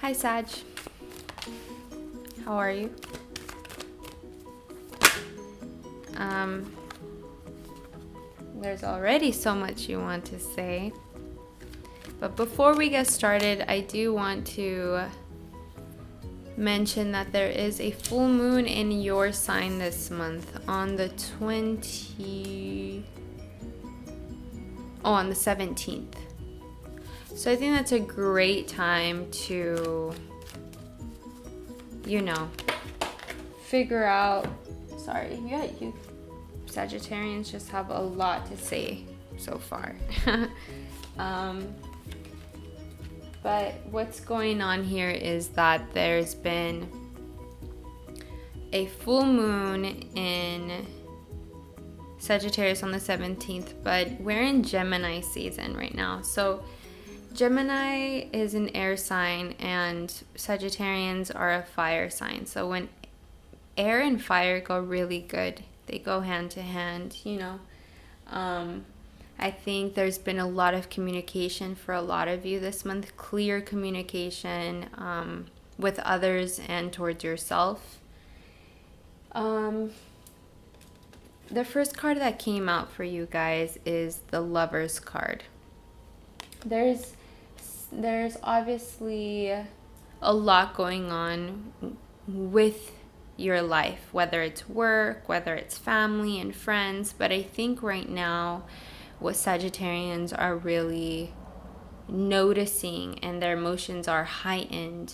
Hi, Sag. How are you? There's already so much you want to say. But before we get started, I do want to mention that there is a full moon in your sign this month on the 17th. So I think that's a great time to, figure out. Sorry, you Sagittarians just have a lot to say so far. But what's going on here is that there's been a full moon in Sagittarius on the 17th, but we're in Gemini season right now. So Gemini is an air sign and Sagittarians are a fire sign. So when air and fire go really good, they go hand to hand, I think there's been a lot of communication for a lot of you this month, clear communication with others and towards yourself. The first card that came out for you guys is the Lover's card. There's obviously a lot going on with your life, whether it's work, whether it's family and friends, but I think right now what Sagittarians are really noticing and their emotions are heightened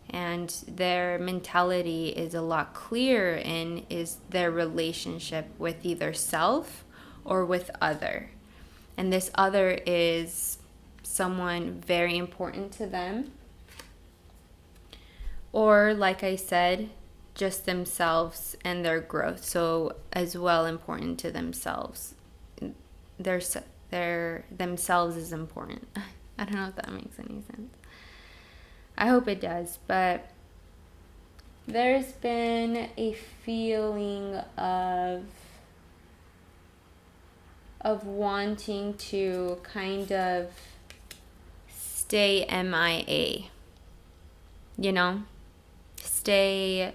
and their mentality is a lot clearer in is their relationship with either self or with other. And this other is someone very important to them, or like I said, just themselves and their growth. So as well important to themselves. Their themselves is important. I don't know if that makes any sense. I hope it does, but there's been a feeling of wanting to kind of stay MIA, stay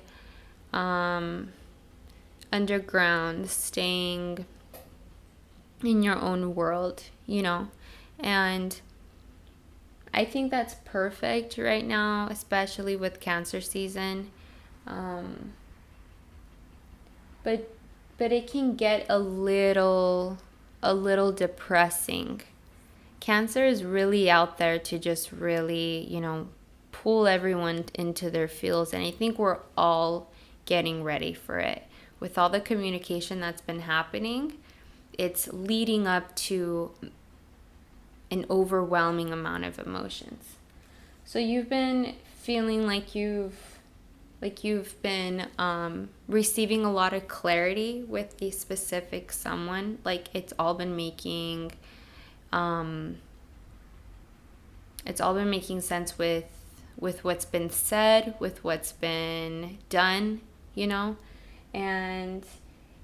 underground, staying in your own world, and I think that's perfect right now, especially with Cancer season. But it can get a little depressing. Cancer is really out there to just really, pull everyone into their fields, and I think we're all getting ready for it. With all the communication that's been happening, it's leading up to an overwhelming amount of emotions. So you've been feeling like you've been receiving a lot of clarity with the specific someone. Like it's all been making sense with what's been said, with what's been done, and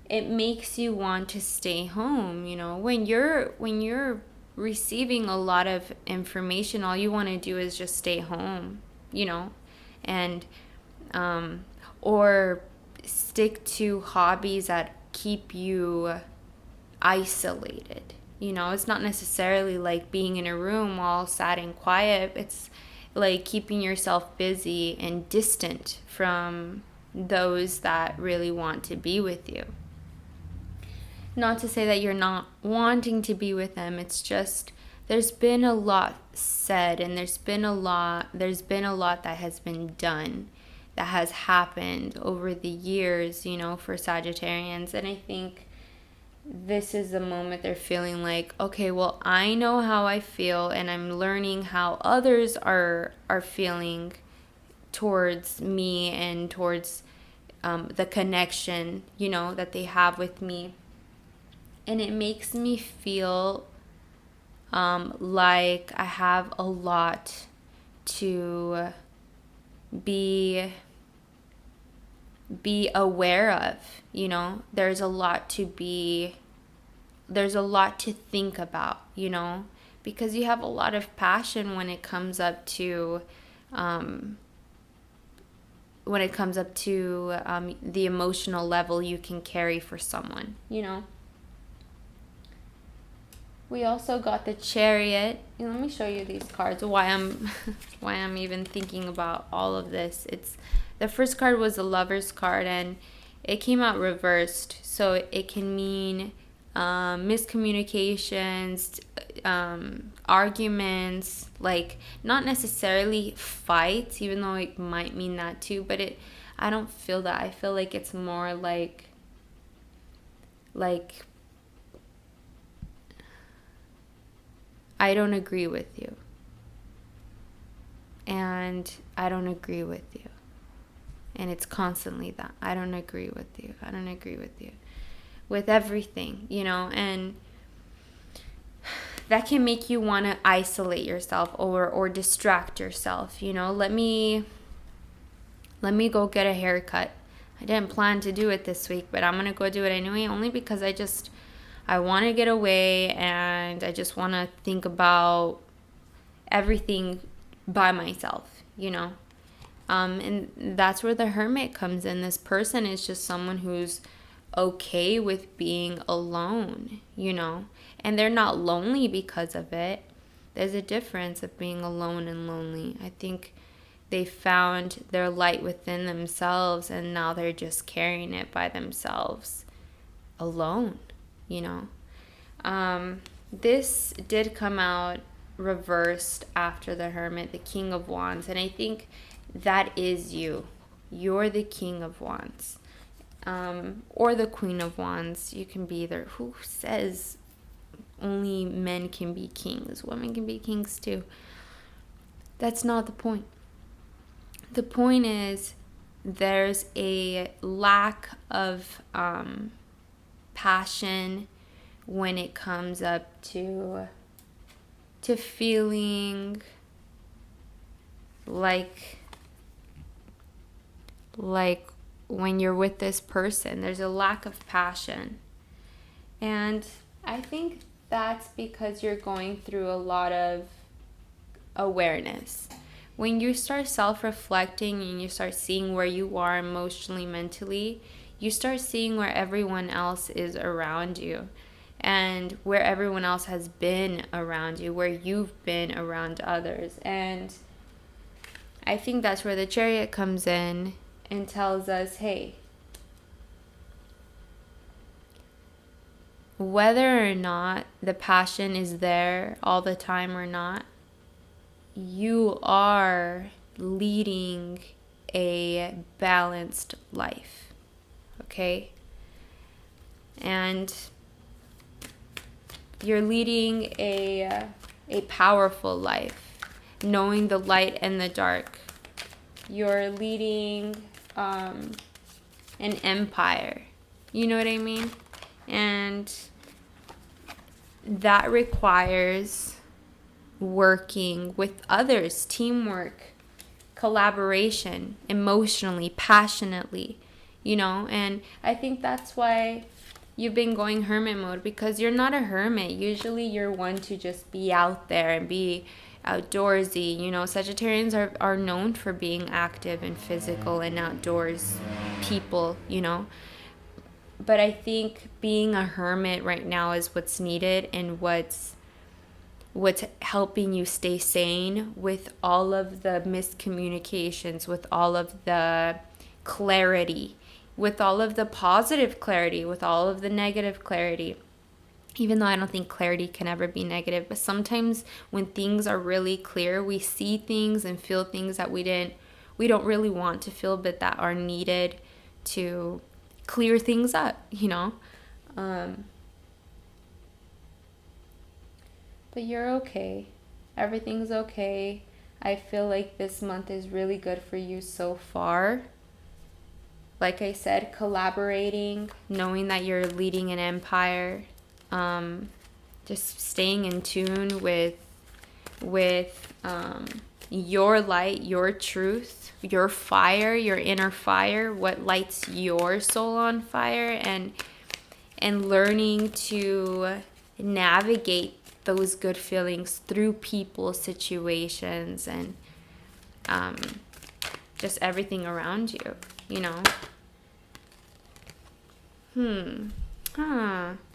it makes you want to stay home. When you're receiving a lot of information, all you want to do is just stay home, and or stick to hobbies that keep you isolated. It's not necessarily like being in a room all sad and quiet. It's like keeping yourself busy and distant from those that really want to be with you. Not to say that you're not wanting to be with them. It's just there's been a lot said, and there's been a lot that has been done, that has happened over the years, for Sagittarians. And I think this is the moment they're feeling like, okay, well, I know how I feel, and I'm learning how others are feeling towards me and towards the connection, that they have with me. And it makes me feel like I have a lot to be aware of. There's a lot to think about, because you have a lot of passion when it comes up to when it comes up to the emotional level you can carry for someone, We also got the Chariot. Let me show you these cards. Why I'm even thinking about all of this. It's the first card was the Lover's card, and it came out reversed, so it can mean miscommunications, arguments, like not necessarily fights, even though it might mean that too. But I don't feel that. I feel like it's more like I don't agree with you. And I don't agree with you. And it's constantly that. I don't agree with you. I don't agree with you. With everything, and that can make you want to isolate yourself or distract yourself, Let me go get a haircut. I didn't plan to do it this week, but I'm going to go do it anyway, only because I want to get away, and I just want to think about everything by myself, And that's where the Hermit comes in. This person is just someone who's okay with being alone, And they're not lonely because of it. There's a difference of being alone and lonely. I think they found their light within themselves, and now they're just carrying it by themselves alone. This did come out reversed after the Hermit, the King of Wands, and I think that is you. You're the King of Wands, or the Queen of Wands. You can be either. Who says only men can be kings? Women can be kings too. That's not the point. The point is there's a lack of passion when it comes up to feeling like when you're with this person, there's a lack of passion. And I think that's because you're going through a lot of awareness. When you start self-reflecting and you start seeing where you are emotionally, mentally, you start seeing where everyone else is around you, and where everyone else has been around you, where you've been around others. And I think that's where the Chariot comes in and tells us, hey, whether or not the passion is there all the time or not, you are leading a balanced life, okay? And you're leading a powerful life, knowing the light and the dark. You're leading an empire. You know what I mean? And that requires working with others, teamwork, collaboration, emotionally, passionately, and I think that's why you've been going hermit mode, because you're not a hermit. Usually you're one to just be out there and be outdoorsy. Sagittarians are known for being active and physical and outdoors people, But I think being a hermit right now is what's needed, and what's helping you stay sane with all of the miscommunications, with all of the clarity, with all of the positive clarity, with all of the negative clarity. Even though I don't think clarity can ever be negative, but sometimes when things are really clear, we see things and feel things that we don't really want to feel, but that are needed to clear things up, But you're okay. Everything's okay. I feel like this month is really good for you so far. Like I said, collaborating, knowing that you're leading an empire, just staying in tune with your light, your truth, your fire, your inner fire, what lights your soul on fire, and learning to navigate those good feelings through people, situations, and just everything around you, you know.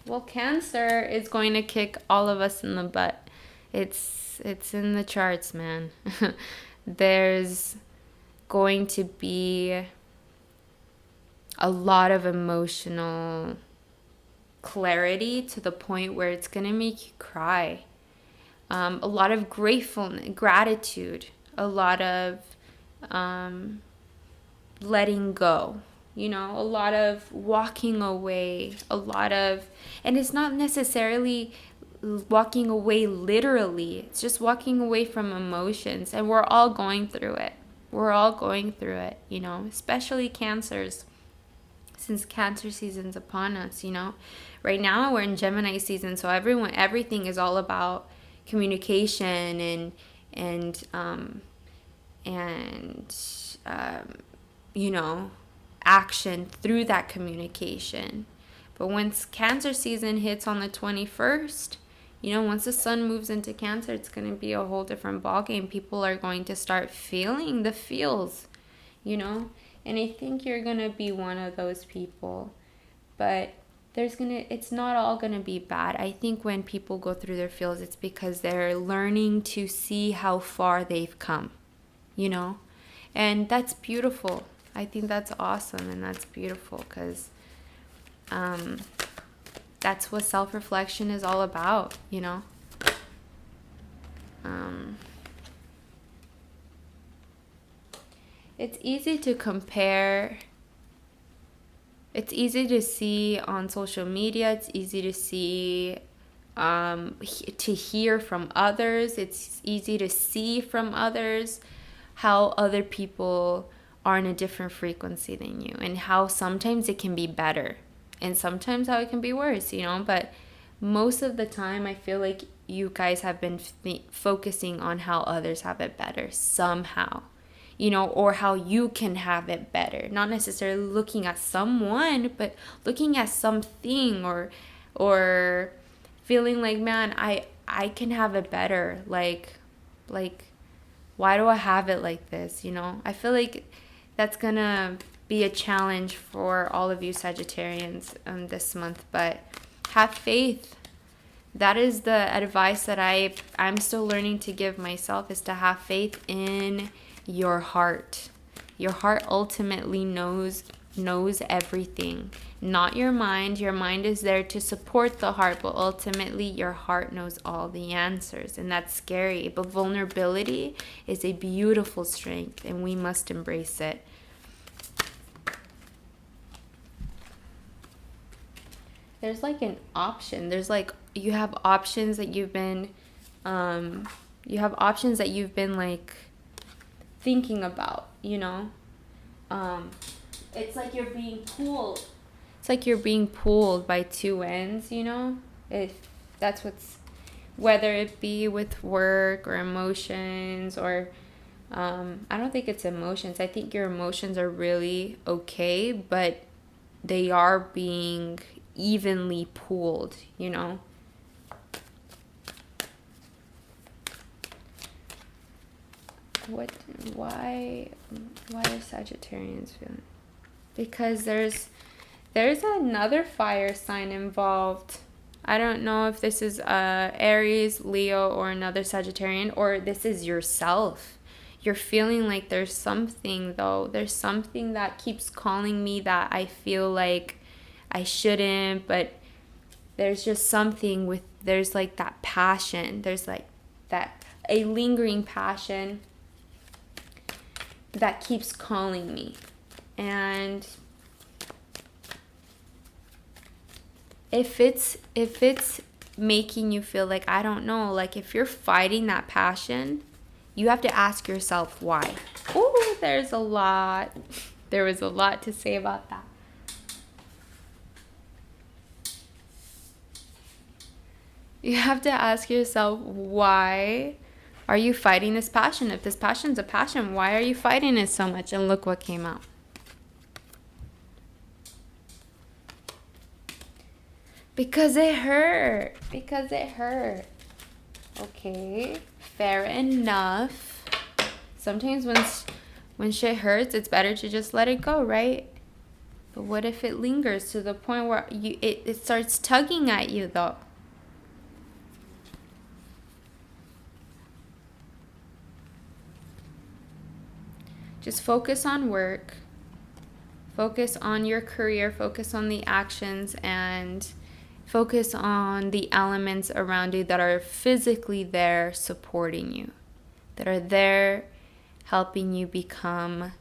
Well, Cancer is going to kick all of us in the butt. It's in the charts, man. There's going to be a lot of emotional clarity to the point where it's going to make you cry. A lot of gratitude, a lot of letting go, you know, a lot of walking away, and it's not necessarily walking away literally, it's just walking away from emotions, and we're all going through it. You know, especially Cancers, since Cancer season's upon us, you know. Right now we're in Gemini season, so everything is all about communication and you know, action through that communication. But once Cancer season hits on the 21st, you know, once the sun moves into Cancer, it's going to be a whole different ballgame. People are going to start feeling the feels, you know. And I think you're going to be one of those people. But it's not all going to be bad. I think when people go through their feels, it's because they're learning to see how far they've come, you know. And that's beautiful. I think that's awesome, and that's beautiful, because that's what self-reflection is all about, you know. It's easy to compare. It's easy to see on social media. It's easy to see, to hear from others. It's easy to see from others how other people are in a different frequency than you, and how sometimes it can be better and sometimes how it can be worse, you know. But most of the time I feel like you guys have been focusing on how others have it better somehow, you know, or how you can have it better, not necessarily looking at someone, but looking at something, or feeling like, man, I can have it better, like why do I have it like this, you know. I feel like that's gonna be a challenge for all of you Sagittarians this month, but have faith. That is the advice that I'm still learning to give myself, is to have faith in your heart. Your heart ultimately knows everything, not your mind. Your mind is there to support the heart, but ultimately your heart knows all the answers, and that's scary. But vulnerability is a beautiful strength, and we must embrace it. There's like an option. There's like, you have options that you've been like thinking about, you know. It's like you're being pulled. It's like you're being pulled by two ends, you know. If that's whether it be with work or emotions, or I don't think it's emotions. I think your emotions are really okay, but they are being evenly pulled, you know. Why are Sagittarians feeling? Because there's another fire sign involved. I don't know if this is Aries, Leo, or another Sagittarian, or this is yourself. You're feeling like there's something, though. There's something that keeps calling me that I feel like I shouldn't, but there's just something there's like that passion. There's like a lingering passion that keeps calling me. And if it's making you feel like, I don't know, like if you're fighting that passion, you have to ask yourself why. Ooh, there was a lot to say about that. You have to ask yourself, why are you fighting this passion? If this passion's a passion, why are you fighting it so much? And look what came out. Because it hurt. Okay, fair enough. Sometimes when shit hurts, it's better to just let it go, right? But what if it lingers to the point where it starts tugging at you, though? Just focus on work. Focus on your career. Focus on the actions, and focus on the elements around you that are physically there supporting you, that are there helping you become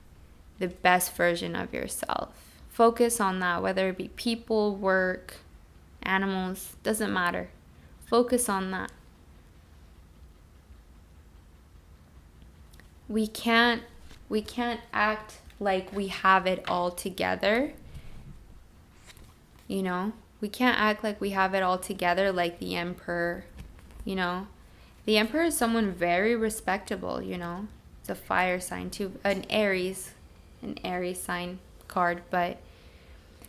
the best version of yourself. Focus on that, whether it be people, work, animals, doesn't matter. Focus on that. We can't act like we have it all together. You know, we can't act like we have it all together like the emperor, you know. The emperor is someone very respectable, you know. It's a fire sign too, an Aries sign card, but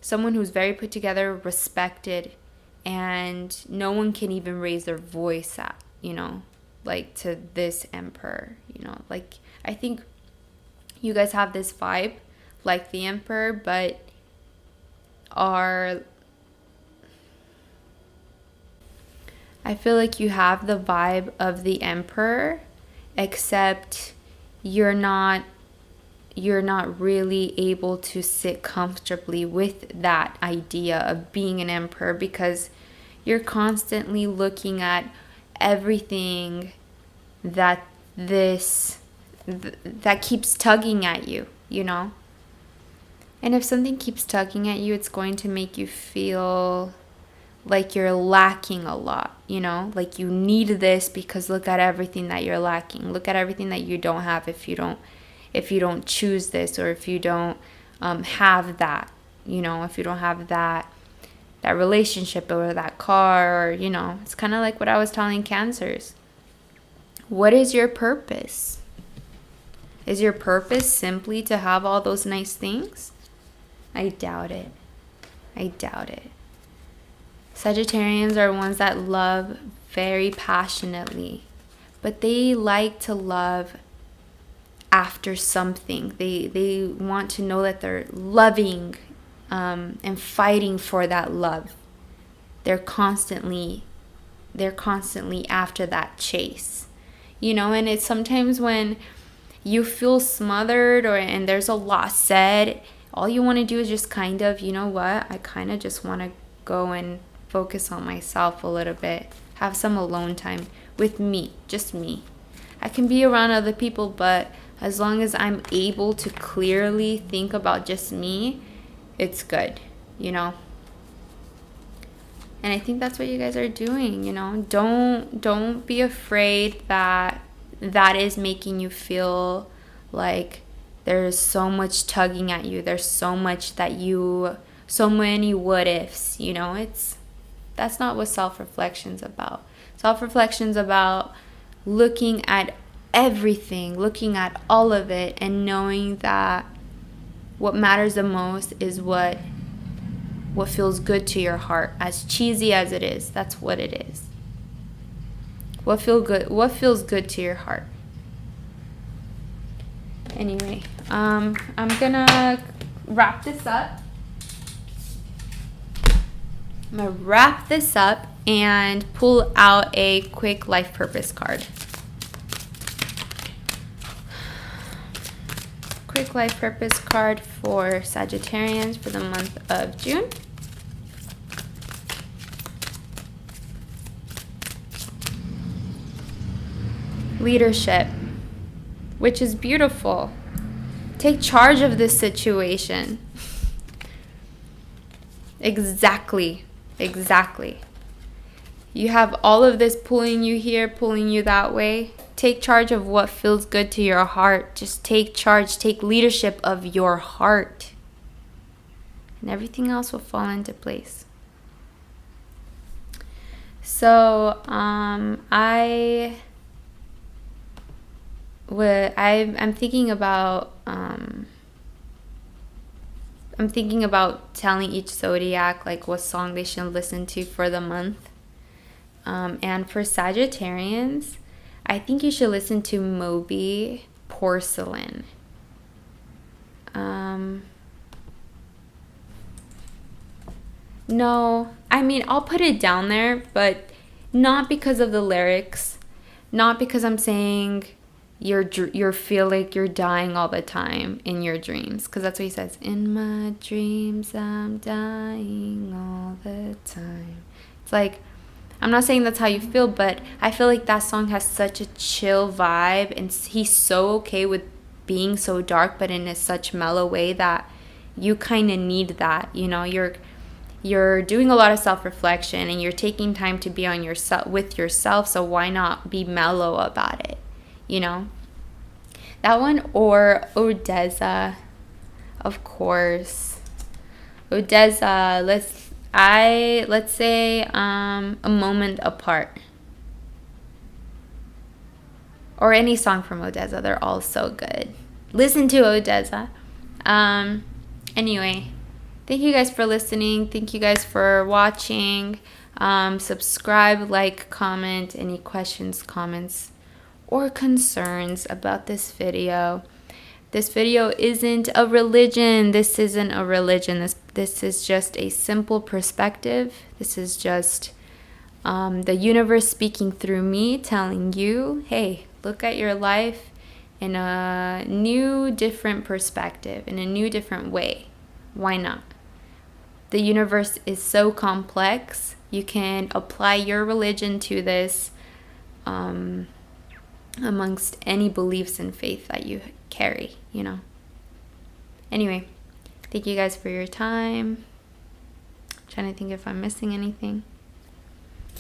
someone who's very put together, respected, and no one can even raise their voice at, you know, like to this emperor, you know. Like, I think you guys have this vibe like the emperor, but I feel like you have the vibe of the emperor, except you're not really able to sit comfortably with that idea of being an emperor, because you're constantly looking at everything that keeps tugging at you, you know? And if something keeps tugging at you, it's going to make you feel like you're lacking a lot, you know? Like you need this because look at everything that you're lacking. Look at everything that you don't have if you don't choose this, or if you don't have that, you know, if you don't have that relationship or that car, or, you know, it's kind of like what I was telling Cancers. What is your purpose? Is your purpose simply to have all those nice things? I doubt it. Sagittarians are ones that love very passionately, but they like to love after something. They want to know that they're loving and fighting for that love. They're constantly after that chase, you know. And it's sometimes when you feel smothered and there's a lot said, all you want to do is just kind of, you know what, I kind of just want to go and focus on myself a little bit, have some alone time with me, just me. I can be around other people, but as long as I'm able to clearly think about just me, it's good, you know. And I think that's what you guys are doing, you know. Don't be afraid that is making you feel like there's so much tugging at you. There's so much so many what ifs, you know. That's not what self-reflection's about. Self-reflection's about looking at everything, looking at all of it, and knowing that what matters the most is what feels good to your heart. As cheesy as it is, that's what it is. What feels good to your heart. Anyway, I'm gonna wrap this up. I'm gonna wrap this up and pull out a quick life purpose card. Quick life purpose card for Sagittarians for the month of June. Leadership, which is beautiful. Take charge of this situation. Exactly. You have all of this pulling you here, pulling you that way. Take charge of what feels good to your heart. Just take charge. Take leadership of your heart. And everything else will fall into place. So, I'm thinking about telling each zodiac like what song they should listen to for the month. And for Sagittarians, I think you should listen to Moby, Porcelein. No, I mean, I'll put it down there, but not because of the lyrics, not because I'm saying you feel like you're dying all the time in your dreams, because that's what he says. In my dreams, I'm dying all the time. It's like, I'm not saying that's how you feel, but I feel like that song has such a chill vibe, and he's so okay with being so dark, but in a such mellow way that you kind of need that. You know, you're doing a lot of self-reflection, and you're taking time to be on yourself with yourself, so why not be mellow about it, you know? That one, or Odesza, of course. Odesza, let's say A Moment Apart, or any song from Odesza. They're all so good. Listen to Odesza. Anyway, thank you guys for listening. Thank you guys for watching. Subscribe, like, comment. Any questions, comments, or concerns about this video. This video isn't a religion. This isn't a religion. This is just a simple perspective. This is just the universe speaking through me, telling you, hey, look at your life in a new, different perspective, in a new, different way. Why not? The universe is so complex. You can apply your religion to this amongst any beliefs and faith that you carry, you know. Anyway, thank you guys for your time. I'm trying to think if I'm missing anything,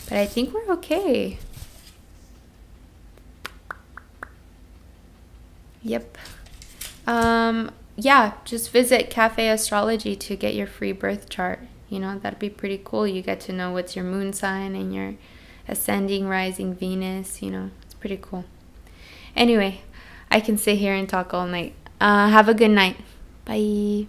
but I think we're okay. Yep. Yeah, just visit Cafe Astrology to get your free birth chart. You know, that'd be pretty cool. You get to know what's your moon sign and your ascending, rising Venus. You know, it's pretty cool. Anyway, I can sit here and talk all night. Have a good night. Bye.